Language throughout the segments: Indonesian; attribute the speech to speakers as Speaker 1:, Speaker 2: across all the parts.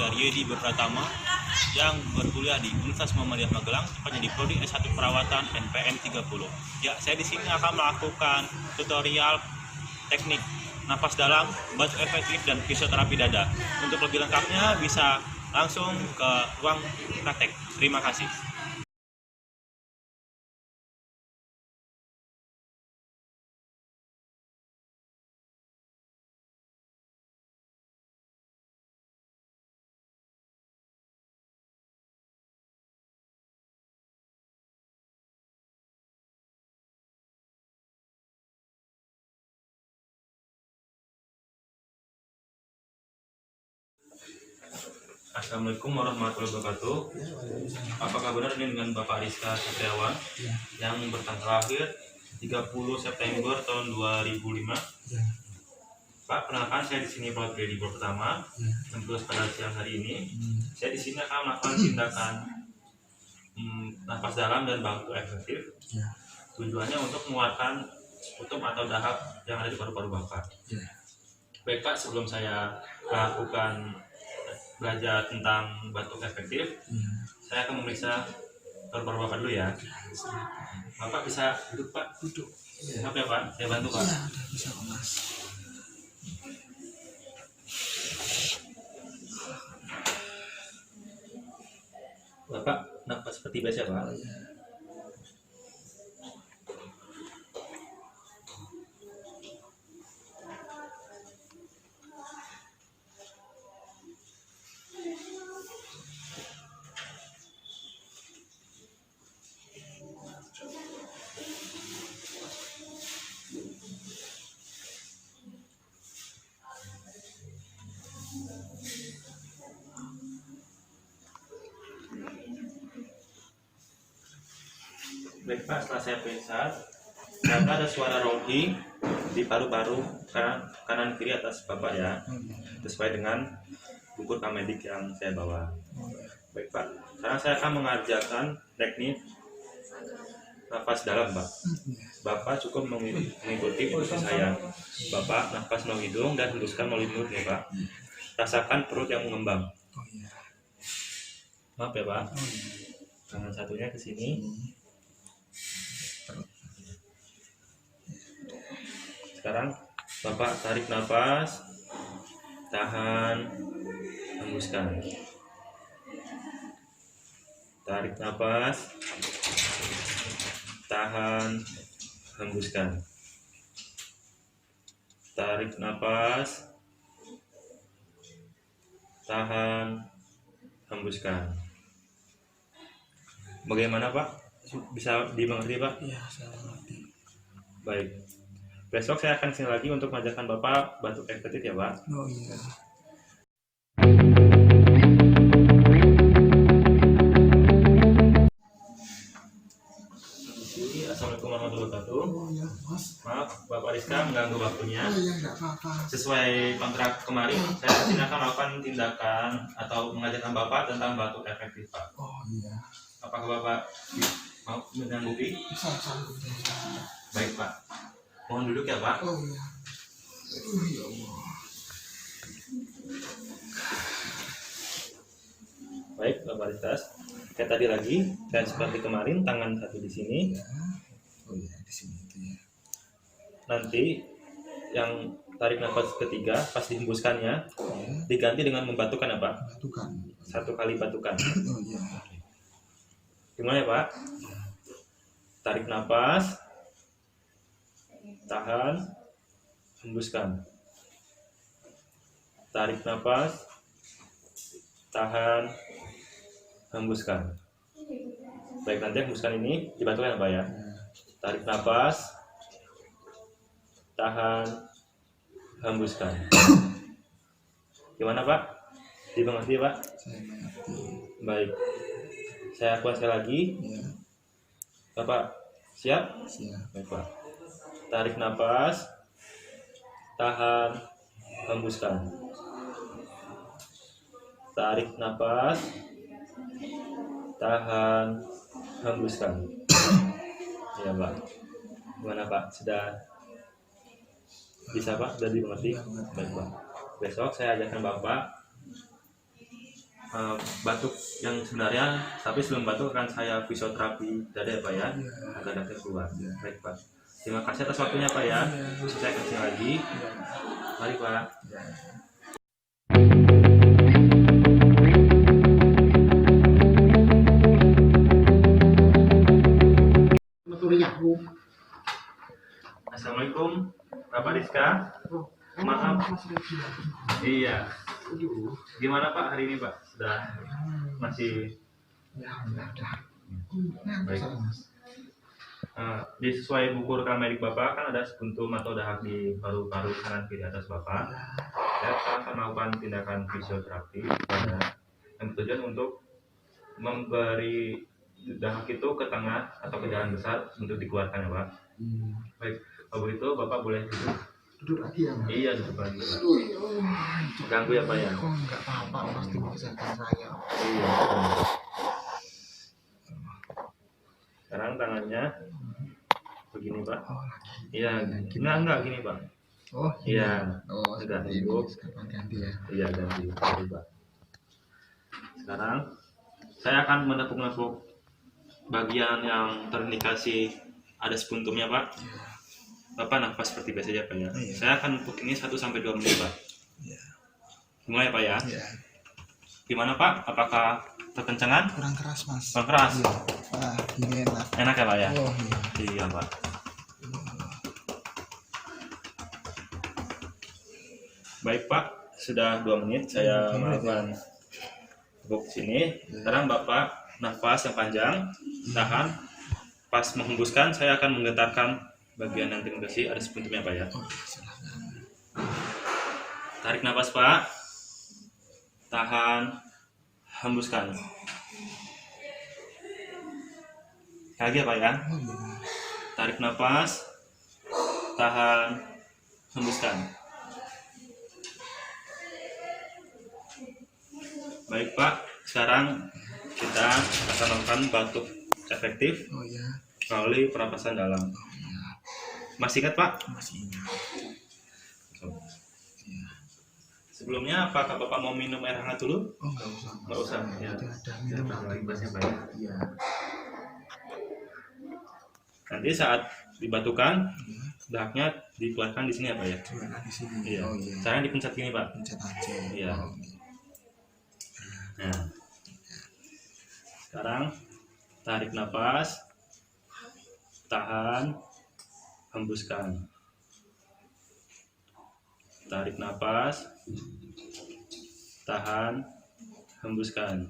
Speaker 1: dari Yedi Pratama yang berkuliah di Universitas Muhammadiyah Magelang, tepatnya di Prodi S1 Perawatan NPM 30. Ya, saya di sini akan melakukan tutorial teknik napas dalam, batu efektif, dan fisioterapi dada. Untuk lebih lengkapnya bisa langsung ke ruang praktek. Terima kasih. Assalamualaikum warahmatullahi wabarakatuh. Apakah benar ini dengan Bapak Rizka Satriawan yang bertanggal lahir 30 September tahun 2005? Pak, perkenalkan saya di sini Pak Yedi Pratama. Terus pada siang hari ini, saya di sini akan melakukan tindakan napas dalam dan batu efektif. Tujuannya untuk menguatkan tutup atau dahak yang ada di paru-paru Bapak. Baik Pak, sebelum saya melakukan belajar tentang batuk efektif, saya akan memeriksa paru-paru Bapak dulu ya. Bapak bisa duduk Pak?
Speaker 2: Duduk.
Speaker 1: Siap ya Pak? Saya bantu Pak.
Speaker 2: Iya, udah bisa Mas.
Speaker 1: Bapak napas seperti biasa Pak?
Speaker 2: Iya.
Speaker 1: Baik Pak, setelah saya periksa, ternyata ada suara rolling di paru-paru kanan kiri atas Bapak ya, sesuai dengan buku kamedik yang saya bawa. Baik Pak, sekarang saya akan mengajarkan teknik nafas dalam Pak. Bapak cukup mengikuti instruksi saya. Bapak nafas melalui hidung dan hembuskan melalui mulut ya Pak. Rasakan perut yang mengembang. Maaf ya Pak. Tangan satunya ke sini. Sekarang Bapak tarik nafas, tahan, hembuskan. Tarik nafas, tahan, hembuskan. Tarik nafas, tahan, hembuskan. Bagaimana Pak? Bisa dimengerti Pak?
Speaker 2: Iya, saya mengerti.
Speaker 1: Baik. Besok saya akan kesini lagi untuk mengajarkan Bapak batuk efektif ya Pak.
Speaker 2: Oh iya.
Speaker 1: Assalamualaikum warahmatullahi wabarakatuh.
Speaker 2: Oh iya, Mas.
Speaker 1: Maaf Bapak Rizka mengganggu waktunya.
Speaker 2: Oh iya, enggak apa-apa.
Speaker 1: Sesuai kontrak kemarin, saya disini akan melakukan tindakan atau mengajarkan Bapak tentang batuk efektif Pak.
Speaker 2: Oh iya.
Speaker 1: Apakah Bapak mau menyanggupi?
Speaker 2: Bisa sanggup saya.
Speaker 1: Baik Pak. Mohon duduk ya Pak.
Speaker 2: Oh iya. Ya Allah.
Speaker 1: Baik Bapak Rizka. Kayak tadi lagi, saya seperti kemarin, tangan satu di sini.
Speaker 2: Ya. Oh iya, di sini itu ya.
Speaker 1: Nanti yang tarik nafas ketiga, pas dihembuskannya,
Speaker 2: Ya.
Speaker 1: diganti dengan membatukan ya Pak.
Speaker 2: Batukan.
Speaker 1: 1 kali batukan.
Speaker 2: Oh iya.
Speaker 1: Gimana ya Pak? Tarik nafas, tahan, hembuskan. Tarik nafas, tahan, hembuskan. Baik, nanti hembuskan ini dibatukan ya Pak ya. Tarik nafas, tahan, hembuskan. Gimana Pak? Dimengerti Pak?
Speaker 2: Saya mengerti.
Speaker 1: Baik. Saya lakukan sekali lagi.
Speaker 2: Ya.
Speaker 1: Bapak siap?
Speaker 2: Siap.
Speaker 1: Baik Pak. Tarik nafas, tahan, hembuskan. Tarik nafas, tahan, hembuskan. Ya Pak. Gimana Pak? Sudah bisa Pak? Sudah dimengerti? Baik Pak. Besok saya ajarkan Bapak batuk yang sebenarnya, tapi sebelum batuk akan saya fisioterapi dada ya Pak ya,
Speaker 2: Iya.
Speaker 1: agar dada keluar.
Speaker 2: Iya.
Speaker 1: Baik Pak. Terima kasih atas waktunya Pak ya.
Speaker 2: Iya.
Speaker 1: Saya kasih lagi.
Speaker 2: Iya.
Speaker 1: Mari Pak.
Speaker 2: Iya.
Speaker 1: Assalamualaikum Bapak Rizka. Maaf. Iya. Gimana Pak hari ini Pak? Sudah masih baik. Sesuai buku rekam medik Bapak kan ada sepuntum atau dahak di paru-paru kanan kiri atas Bapak. Saya akan melakukan tindakan fisioterapi yang bertujuan untuk memberi dahak itu ke tengah atau ke jalan besar untuk dikeluarkan ya Pak. Baik, kalau begitu Bapak boleh
Speaker 2: Duduk lagi ya, Mas?
Speaker 1: Iya, duduk lagi.
Speaker 2: Aduh,
Speaker 1: Ganggu ya Pak ya?
Speaker 2: oh, enggak apa-apa, Mas, demi kesehatan saya.
Speaker 1: Iya. Sekarang tangannya begini Pak.
Speaker 2: Oh, lagi.
Speaker 1: Iya, enggak gini Pak.
Speaker 2: Oh,
Speaker 1: Iya.
Speaker 2: Oh,
Speaker 1: Sudah
Speaker 2: seperti ini.
Speaker 1: duduk.
Speaker 2: Sekarang ganti ya.
Speaker 1: Iya, ganti Pak. Sekarang saya akan menepuk-nepuk bagian yang terindikasi ada sepuntumnya Pak.
Speaker 2: Iya.
Speaker 1: Bapak nafas seperti biasa aja Pak ya.
Speaker 2: Iya.
Speaker 1: Saya akan nepuk ini 1-2 menit Pak.
Speaker 2: Iya.
Speaker 1: Mulai Pak ya.
Speaker 2: Iya.
Speaker 1: Gimana Pak? Apakah terkencangan?
Speaker 2: Kurang keras, Mas.
Speaker 1: Kurang keras?
Speaker 2: Iya. Wah, ini enak.
Speaker 1: Enak ya Pak ya?
Speaker 2: Oh, iya.
Speaker 1: Iya Pak. Baik Pak, sudah 2 menit saya melakukan tepuk sini. Sekarang Bapak nafas yang panjang, tahan. Pas menghembuskan saya akan menggetarkan bagian yang terindikasi ada sepuntumnya Pak ya.
Speaker 2: Oh, silakan.
Speaker 1: Tarik nafas Pak, tahan, hembuskan. Lagi ya Pak ya.
Speaker 2: Oh, iya.
Speaker 1: Tarik nafas, tahan, hembuskan. Baik Pak, sekarang kita akan melakukan batuk efektif
Speaker 2: Oh, iya.
Speaker 1: melalui pernapasan dalam.
Speaker 2: Oh, iya.
Speaker 1: Masih ingat Pak?
Speaker 2: Masih ingat. Iya.
Speaker 1: Sebelumnya apakah Bapak mau minum air hangat dulu?
Speaker 2: Oh, enggak usah. Mas.
Speaker 1: Nggak usah, ya.
Speaker 2: Jadi ada minum
Speaker 1: lagi bahasnya Pak ya.
Speaker 2: Iya.
Speaker 1: Nanti saat dibatukan,
Speaker 2: Iya.
Speaker 1: dahaknya dikeluarkan di sini ya Pak ya.
Speaker 2: Jualan di sini.
Speaker 1: Iya.
Speaker 2: Oh, iya.
Speaker 1: Caranya dipencet gini Pak.
Speaker 2: Pencet aja.
Speaker 1: Iya.
Speaker 2: Oh, iya.
Speaker 1: Nah, sekarang tarik nafas, tahan, hembuskan. Tarik nafas, tahan, hembuskan.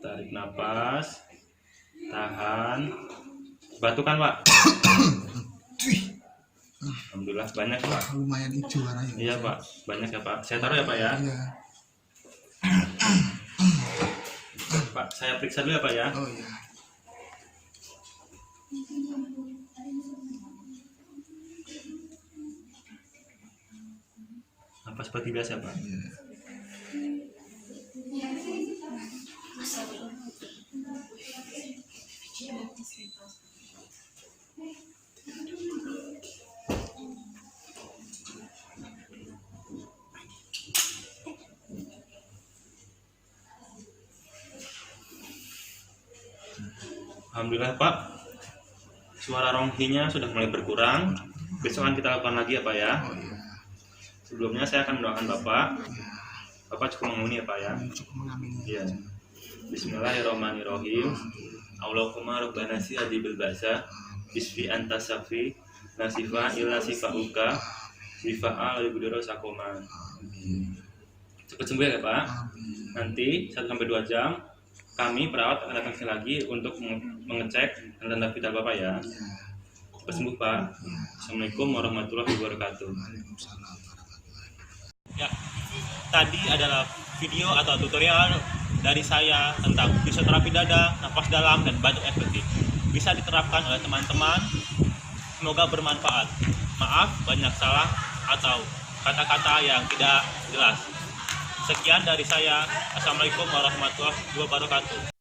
Speaker 1: Tarik nafas, tahan, batukan Pak. Alhamdulillah banyak Pak.
Speaker 2: Lumayan hijau warnanya.
Speaker 1: Iya Pak, banyak ya Pak. Saya taruh ya Pak ya.
Speaker 2: Iya.
Speaker 1: Pak, saya periksa dulu ya Pak ya.
Speaker 2: Oh, iya.
Speaker 1: Apa seperti biasa Pak?
Speaker 2: Iya.
Speaker 1: Alhamdulillah Pak, suara ronghinya sudah mulai berkurang. Besok akan kita lakukan lagi ya Pak ya.
Speaker 2: Oh, iya.
Speaker 1: Sebelumnya saya akan mendoakan Bapak.
Speaker 2: Iya.
Speaker 1: Bapak cukup mengamini ya Pak ya.
Speaker 2: Cukup mengamini.
Speaker 1: Iya. Bismillahirrahmanirrahim. Allahumma rabbana sihadi bil ba'sa bisfi anta safi nasifa illa sifauka sifa'al ibudiro sakoma.
Speaker 2: Amin.
Speaker 1: Cepat sembuh ya Pak.
Speaker 2: Amin.
Speaker 1: Nanti 1-2 jam kami perawat akan datang sini lagi untuk mengecek tanda vital Bapak ya.
Speaker 2: Iya.
Speaker 1: Cepat sembuh Pak.
Speaker 2: Iya.
Speaker 1: Assalamualaikum warahmatullahi wabarakatuh.
Speaker 2: Waalaikumsalam warahmatullahi wabarakatuh.
Speaker 1: Ya, tadi adalah video atau tutorial dari saya tentang fisioterapi dada, napas dalam, dan batuk efektif. Bisa diterapkan oleh teman-teman. Semoga bermanfaat. Maaf banyak salah atau kata-kata yang tidak jelas. Sekian dari saya. Assalamualaikum warahmatullahi wabarakatuh.